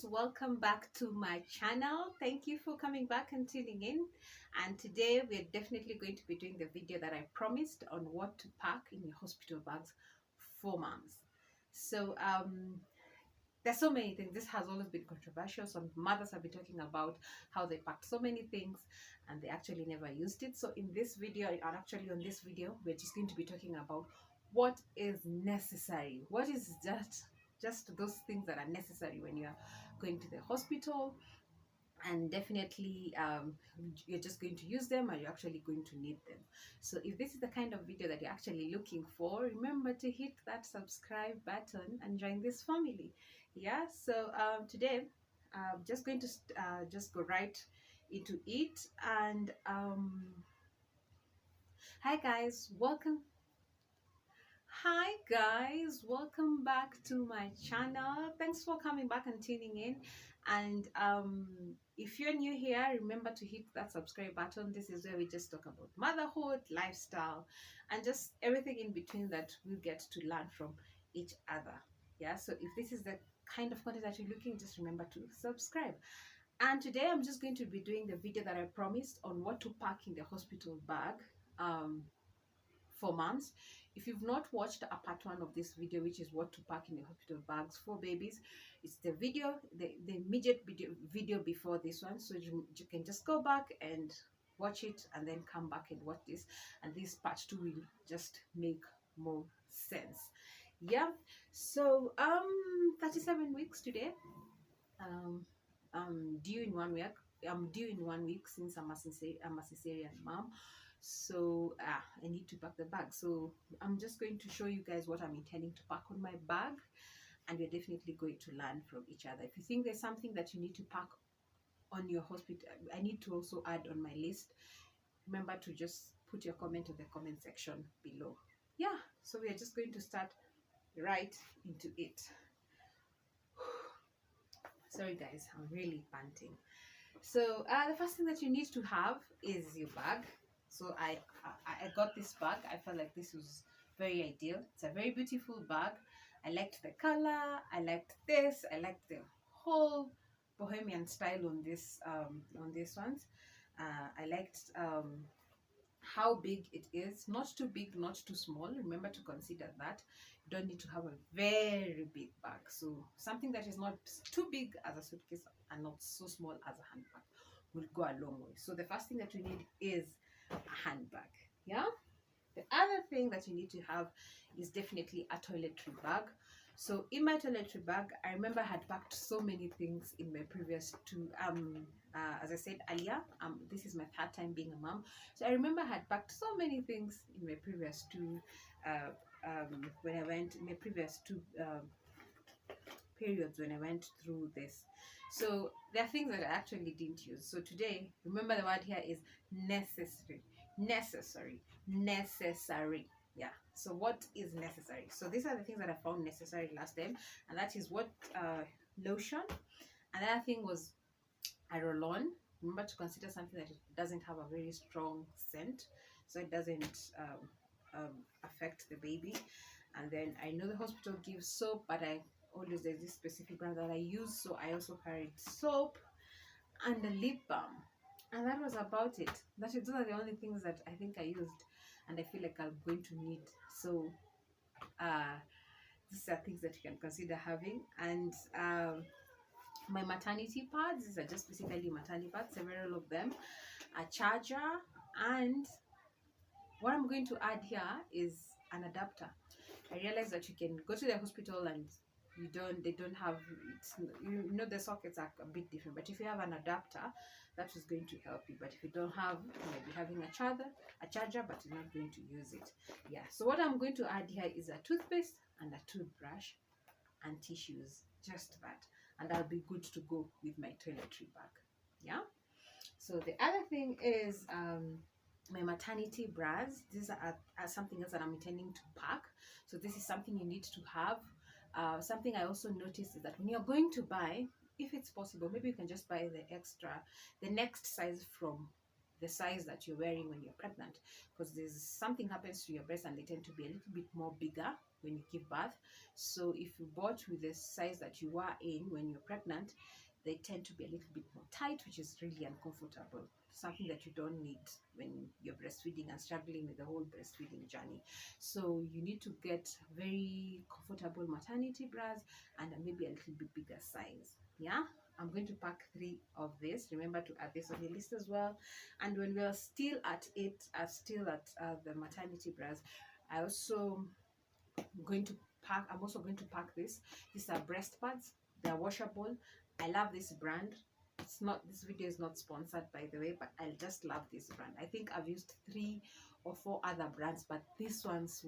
guys, welcome back to my channel. Thank you for coming back and tuning in. And today we're definitely going to be doing the video that I promised on what to pack in your hospital bags for moms. So there's so many things. This has always been controversial. Some mothers have been talking about how they packed so many things and they actually never used it. So in this video, and actually on this video, we're just going to be talking about what is necessary. What is just those things that are necessary when you're going to the hospital, and definitely you're just going to use them or you're actually going to need them. So if this is the kind of video that you're actually looking for, remember to hit that subscribe button and join this family. Yeah, so today I'm just going to just go right into it. And hi guys, welcome back to my channel. Thanks for coming back and tuning in. And if you're new here, remember to hit that subscribe button. This is where we just talk about motherhood, lifestyle, and just everything in between that we get to learn from each other. Yeah, so if this is the kind of content that you're looking, just remember to subscribe. And today I'm just going to be doing the video that I promised on what to pack in the hospital bag for moms. If you've not watched a part one of this video, which is what to pack in the hospital bags for babies, it's the video, the immediate video before this one. So you can just go back and watch it and then come back and watch this, and this part two will just make more sense. Yeah, so 37 weeks today. I'm due in 1 week. I'm due in 1 week since I'm a cesarean mom. So I need to pack the bag. So I'm just going to show you guys what I'm intending to pack on my bag, and we're definitely going to learn from each other. If you think there's something that you need to pack on your hospital, I need to also add on my list, remember to just put your comment in the comment section below. Yeah, so we are just going to start right into it. Sorry guys, I'm really panting. So the first thing that you need to have is your bag. So I got this bag. I felt like this was very ideal. It's a very beautiful bag. I liked the color. I liked this. I liked the whole bohemian style on this ones. I liked how big it is. Not too big, not too small. Remember to consider that. You don't need to have a very big bag. So something that is not too big as a suitcase and not so small as a handbag will go a long way. So the first thing that you need is a handbag. Yeah, the other thing that you need to have is definitely a toiletry bag. So in my toiletry bag, I remember I had packed so many things in my previous two as I said earlier, this is my third time being a mom, so I remember I had packed so many things in my previous two when I went in my previous two periods when I went through this. So there are things that I actually didn't use. So today, remember the word here is necessary. Yeah, so what is necessary? So these are the things that I found necessary last time, and that is what lotion. Another thing was a roll-on. Remember to consider something that it doesn't have a very strong scent, so it doesn't affect the baby. And then I know the hospital gives soap, but there's this specific brand that I use, so I also carried soap and a lip balm, and that was about it. Those are the only things that I think I used and I feel like I'm going to need. So these are things that you can consider having. And my maternity pads, these are just basically maternity pads, several of them, a charger, and what I'm going to add here is an adapter. I realized that you can go to the hospital and they don't have, the sockets are a bit different, but if you have an adapter, that is going to help you. But if you don't have, you might be having a charger, but you're not going to use it. Yeah, so what I'm going to add here is a toothpaste and a toothbrush and tissues, just that, and I'll be good to go with my toiletry bag. Yeah, so the other thing is my maternity bras. These are something else that I'm intending to pack. So this is something you need to have. Something I also noticed is that when you're going to buy, if it's possible, maybe you can just buy the next size from the size that you're wearing when you're pregnant, because there's something happens to your breasts and they tend to be a little bit more bigger when you give birth. So if you bought with the size that you are in when you're pregnant, they tend to be a little bit more tight, which is really uncomfortable, something that you don't need when you're breastfeeding and struggling with the whole breastfeeding journey. So you need to get very comfortable maternity bras and maybe a little bit bigger size. Yeah, I'm going to pack 3 of this. Remember to add this on your list as well. And when we are still at the maternity bras, I'm also going to pack this. These are breast pads. They're washable. I love this brand. This video is not sponsored, by the way, but I just love this brand. I think I've used 3 or 4 other brands, but these ones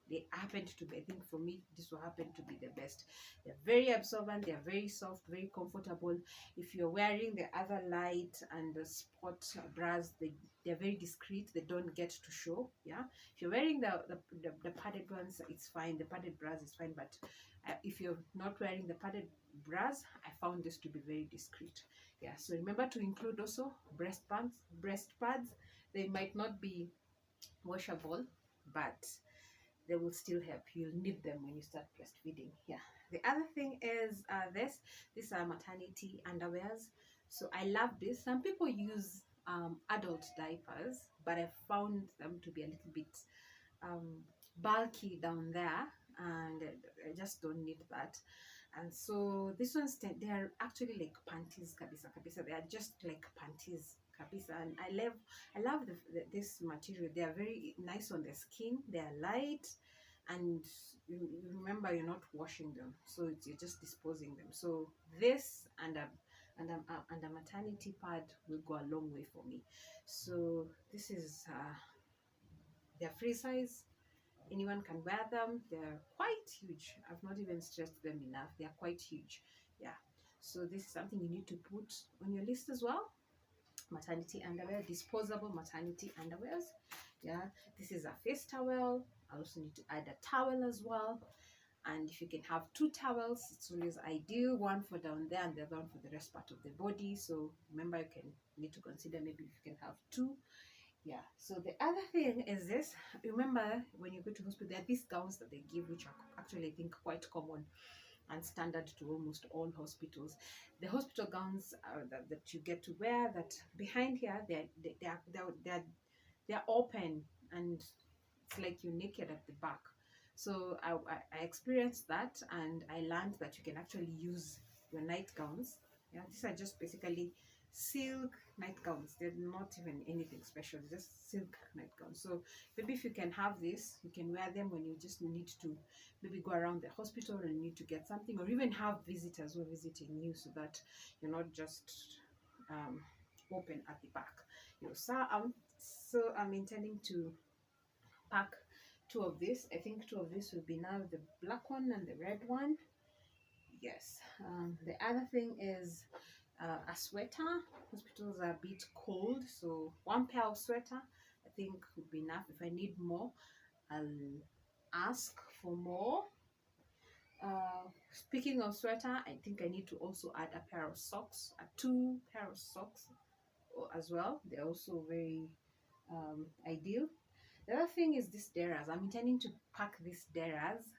they happened to be, I think for me, this will happen to be the best. They're very absorbent, they're very soft, very comfortable. If you're wearing the other light and the sport bras, they're very discreet, they don't get to show. Yeah, if you're wearing the padded ones, it's fine. The padded bras is fine, but if you're not wearing the padded bras, I found this to be very discreet. Yeah, so remember to include also breast pads. They might not be washable, but they will still help. You'll need them when you start breastfeeding. Yeah, the other thing is these are maternity underwears. So I love this. Some people use adult diapers, but I found them to be a little bit bulky down there, and I just don't need that. And so this one's they are actually like panties kabisa. They are just like panties kabisa, and I love this material. They are very nice on the skin. They are light, and you remember you're not washing them, so you're just disposing them. So this and a maternity pad will go a long way for me. So this is they're free size. Anyone can wear them. They're quite huge. I've not even stressed them enough. They're quite huge. Yeah, so this is something you need to put on your list as well. Maternity underwear, disposable maternity underwears. Yeah, this is a face towel. I also need to add a towel as well. And if you can have 2 towels, it's always ideal. One for down there and the other one for the rest part of the body. So remember, you need to consider maybe if you can have 2. Yeah, so the other thing is this. Remember, when you go to hospital, there are these gowns that they give, which are actually, I think, quite common and standard to almost all hospitals. The hospital gowns that you get to wear, that behind here, they're open, and it's like you're naked at the back. So I experienced that, and I learned that you can actually use your nightgowns. Yeah, these are just basically silk nightgowns. They're not even anything special, just silk nightgowns. So maybe if you can have this, you can wear them when you just need to maybe go around the hospital and need to get something, or even have visitors who are visiting you, so that you're not just open at the back. So I'm intending to pack 2 of this. I think 2 of this will be now, the black one and the red one. Yes. The other thing is a sweater. Hospitals are a bit cold, so 1 pair of sweater I think would be enough. If I need more, I'll ask for more. Speaking of sweater, I think I need to also add a pair of socks, 2 pair of socks as well. They're also very ideal. The other thing is these dairas. I'm intending to pack these dairas.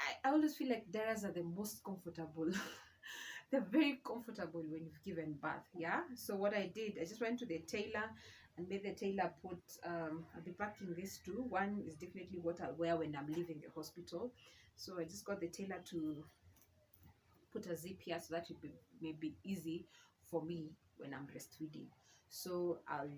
I always feel like dairas are the most comfortable. They're very comfortable when you've given birth. Yeah, so what I did, I just went to the tailor and made the tailor put I'll be packing these 2. One is definitely what I'll wear when I'm leaving the hospital. So I just got the tailor to put a zip here, so that it may be easy for me when I'm breastfeeding. So I'll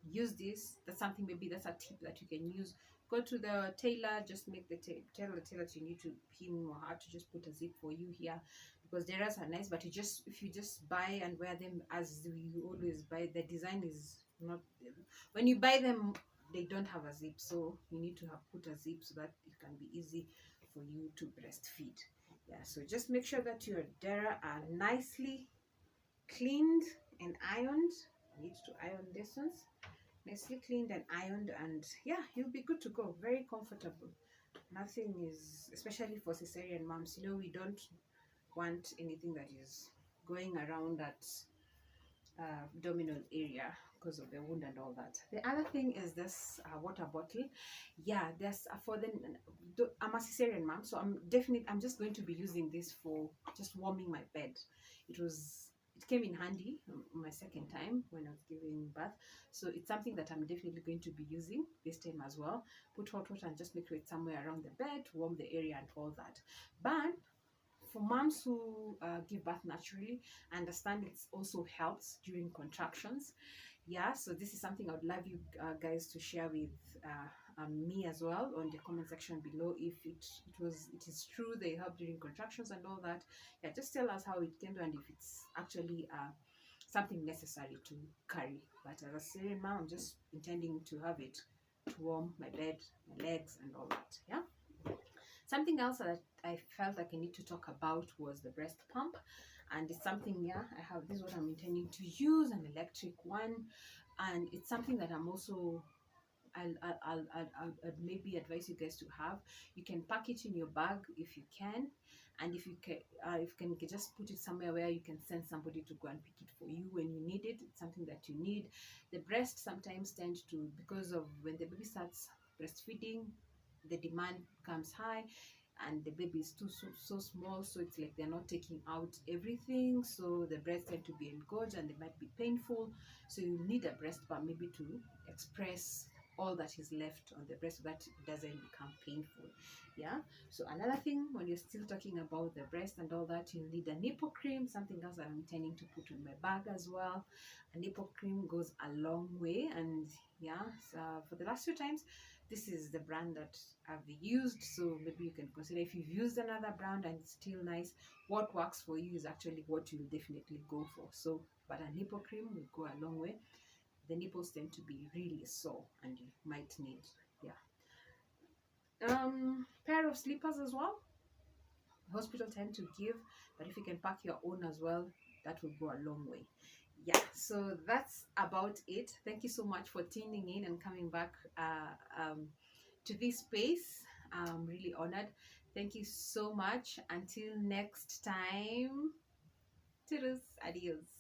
use this. That's something, maybe that's a tip that you can use. Go to the tailor, just make tell the tailor that you need to him or her to just put a zip for you here, because dairas are nice, but if you just buy and wear them as we always buy, the design is not, when you buy them they don't have a zip, so you need to put a zip so that it can be easy for you to breastfeed. Yeah, so just make sure that your daira are nicely cleaned and ironed. I need to iron this ones. Nicely cleaned and ironed, and yeah, you'll be good to go. Very comfortable. Nothing is, especially for cesarean moms, we don't want anything that is going around that abdominal area, because of the wound and all that. The other thing is this water bottle. Yeah, there's for the I'm a cesarean mom, so I'm just going to be using this for just warming my bed. It came in handy my second time when I was giving birth, so it's something that I'm definitely going to be using this time as well. Put hot water and just make sure it's somewhere around the bed to warm the area and all that. But for moms who give birth naturally, I understand it also helps during contractions. Yeah, so this is something I would love you guys to share with me as well on the comment section below. If it is true they help during contractions and all that, yeah, just tell us how it can do and if it's actually something necessary to carry. But as a cesarean mom, I'm just intending to have it to warm my bed, my legs and all that. Yeah. Something else that I felt like I need to talk about was the breast pump, and it's something, yeah, I have this is what I'm intending to use, an electric one, and it's something that I'm also I'll maybe advise you guys to have. You can pack it in your bag if you can, and if you can just put it somewhere where you can send somebody to go and pick it for you when you need it. It's something that you need. The breast sometimes tend to, because of when the baby starts breastfeeding, the demand becomes high and the baby is so small, so it's like they're not taking out everything, so the breasts tend to be engorged and they might be painful, so you need a breast pump maybe to express all that is left on the breast so that it doesn't become painful. Yeah, so another thing, when you're still talking about the breast and all that, you need a nipple cream, something else that I'm intending to put in my bag as well. A nipple cream goes a long way, and yeah, so for the last few times this is the brand that I've used, so maybe you can consider if you've used another brand and it's still nice, what works for you is actually what you'll definitely go for. So but a nipple cream will go a long way. The nipples tend to be really sore and you might need, yeah, pair of slippers as well. Hospital tend to give, but if you can pack your own as well, that will go a long way. Yeah, so that's about it. Thank you so much for tuning in and coming back to this space. I'm really honored. Thank you so much. Until next time, toodles, adios.